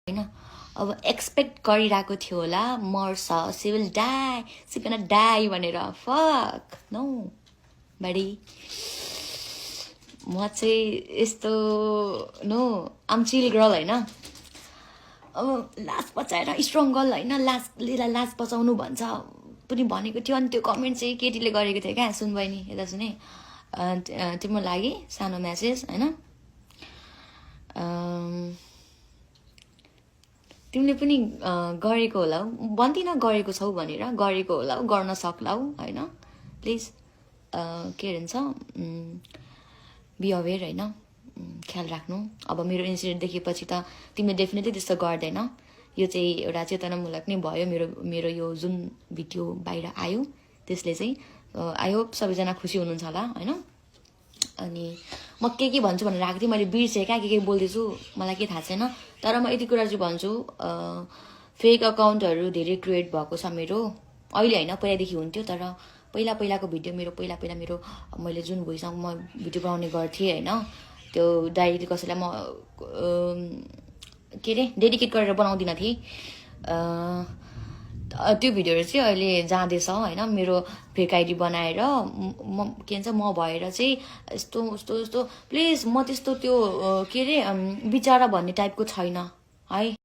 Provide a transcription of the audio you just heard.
हैन अब एक्सपेक्ट गरिरहेको थियो होला मर्छ सी विल डाई सी गना डाई भनेर फक नो बडी म चाहिँ यस्तो नो आम चिल गर्ल हैन अब लास्ट बचाएर स्ट्रङ गर्ल हैन लास्टले लास्ट बचाउनु भन्छ पनि भनेको थियो अनि त्यो कमेन्ट चाहिँ केटीले गरेको थियो क्या सुन बहिनी यता सुने तिम्रो लागि सानो मेसेज हैन तिमीले पनि गरेको होला भन्दिन गरेको छौ भनेर गरेको होला गर्न सक्लाउ हैन प्लिज के भन्छ बी अवेयर हैन ख्याल राख्नु अब मेरो इन्सिडेन्ट देखेपछि त तिमीले डेफिनेटली त्यस्तो गर्दैन यो चाहिँ एउटा चेतनामूलक नै भयो मेरो यो जुन भिडियो बाहिर आयो त्यसले चाहिँ आई होप सबैजना खुसी हुनुहुन्छ होला हैन अनि म के भन्छु भनेर आएको थिएँ मैले बिर्सेँ क्या के बोल्दैछु मलाई के थाहा छैन तर म यति कुरा चाहिँ भन्छु फेक अकाउन्टहरू धेरै क्रिएट भएको छ मेरो अहिले हैन पहिलादेखि हुन्थ्यो तर पहिलाको भिडियो मेरो पहिला मेरो मैले जुन भोइसमा म भिडियो बनाउने गर्थेँ हैन त्यो डाइरेक्टली कसैलाई म के रे डेडिकेट गरेर बनाउँदिन थिएँ त्यो भिडियोहरू चाहिँ अहिले जाँदैछ हैन मेरो फेक आइडी बनाएर म के भन्छ म भएर चाहिँ यस्तो प्लिज म त्यस्तो त्यो के रे विचारा भन्ने टाइपको छैन है